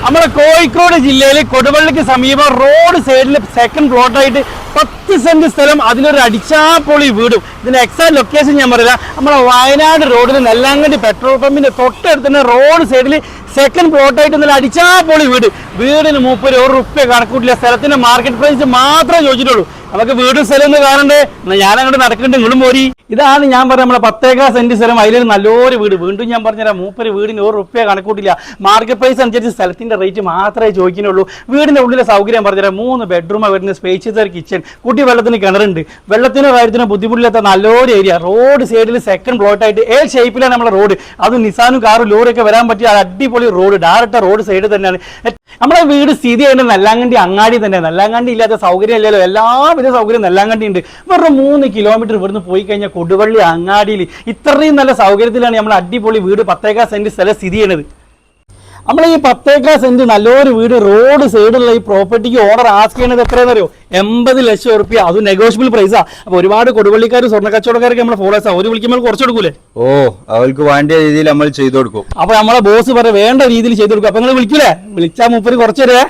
നമ്മളെ കോഴിക്കോട് ജില്ലയിൽ കൊടുവള്ളിക്ക് സമീപം റോഡ് സൈഡിൽ സെക്കൻഡ് പ്ലോട്ടായിട്ട് 10 സെന്റ് സ്ഥലം, അതിലൊരു അടിച്ചാപ്പൊളി വീടും. ഇതിന്റെ എക്സാക്ട് ലൊക്കേഷൻ ഞാൻ പറയില്ല. നമ്മളെ വയനാട് റോഡിൽ നെല്ലാങ്കണ്ടി പെട്രോൾ പമ്പിന്റെ തൊട്ടടുത്ത് തന്നെ റോഡ് സൈഡിൽ സെക്കൻഡ് പ്ലോട്ടായിട്ട് നല്ല അടിച്ചാപ്പൊളി വീടിന് 30 റുപ്യ കണക്കൂട്ടില്ല. സ്ഥലത്തിന്റെ മാർക്കറ്റ് പ്രൈസ് മാത്രമേ ചോദിച്ചിട്ടുള്ളൂ. നമുക്ക് വീടും സ്ഥലം ഒന്ന് കാണണ്ടേ? ഞാൻ അങ്ങോട്ട് നടക്കുന്നുണ്ട്, ഇങ്ങോട്ടും പോരി. ഇതാണ് ഞാൻ പറഞ്ഞ നമ്മളെ 10 സെന്റ് സ്ഥലം, അതിലൊരു നല്ലൊരു വീട്. വീണ്ടും ഞാൻ പറഞ്ഞുതരാം, 30 വീടിന് 1 റുപ്യ കണക്കൂട്ടില്ല. മാർക്കറ്റ് പ്രൈസ് അനുസരിച്ച് സ്ഥലത്തിന്റെ റേറ്റ് മാത്രമേ ചോദിക്കുന്നുള്ളൂ. വീടിന്റെ ഉള്ളിലെ സൗകര്യം പറഞ്ഞുതരാം. 3 ബെഡ്റൂമാണ് വരുന്ന, സ്പേഷ്യസ് ഒരു കിച്ചൺ, കുട്ടി വെള്ളത്തിന് കിണറുണ്ട്, വെള്ളത്തിന് കാര്യത്തിന് ബുദ്ധിമുട്ടില്ലാത്ത നല്ലൊരു ഏരിയ. റോഡ് സൈഡിൽ സെക്കൻഡ് പ്ലോട്ടായിട്ട് ഷേപ്പിലാണ് നമ്മളെ റോഡ്. അതും നിസാനും കാറും ലോറിയൊക്കെ വരാൻ പറ്റിയ അടിപൊളി റോഡ്, ഡയറക്റ്റ് റോഡ് സൈഡ് തന്നെയാണ്. നമ്മളെ വീട് സ്ഥിതി ചെയ്യുന്നത് നെല്ലാങ്കണ്ടി അങ്ങാടി തന്നെ. നെല്ലാങ്കണ്ടി ഇല്ലാത്ത സൗകര്യം ഇല്ലല്ലോ, എല്ലാവിധ സൗകര്യം നെല്ലാങ്കണ്ടി ഉണ്ട്. വെറും 3 കിലോമീറ്റർ ഇവിടുന്ന് പോയി കഴിഞ്ഞാൽ കൊടുവള്ളി അങ്ങാടിയിൽ ഇത്രയും നല്ല സൗകര്യത്തിലാണ് നമ്മൾ അടിപൊളി വീട് 10 സെന്റ് സ്ഥലം സ്ഥിതി ചെയ്യുന്നത്. നമ്മൾ ഈ 10 സെന്റ് നല്ലൊരു വീട് റോഡ് സൈഡുള്ള ഈ പ്രോപ്പർട്ടിക്ക് ഓർഡർ ആസ്ക് ചെയ്യുന്നത് എത്രയെന്ന് അറിയോ? 80 ലക്ഷം റുപ്യ. അത് നെഗോഷ്യബിൾ പ്രൈസാ. അപ്പൊ ഒരുപാട് കൊടുവള്ളിക്കാർ സ്വർണ്ണ കച്ചവടക്കാരൊക്കെ നമ്മളെ ഫോളോസ് അവർ വിളിക്കുമ്പോൾ കുറച്ച് കൊടുക്കൂലേ? ഓ, അവർക്ക് വേണ്ട രീതിയിൽ നമ്മൾ ചെയ്തു കൊടുക്കും. അപ്പൊ നമ്മളെ ബോസ് പറയാം വേണ്ട രീതിയിൽ ചെയ്തു കൊടുക്കും. അപ്പൊ നിങ്ങൾ വിളിക്കൂലേ? വിളിച്ചാൽ 30 കുറച്ച് തരേ.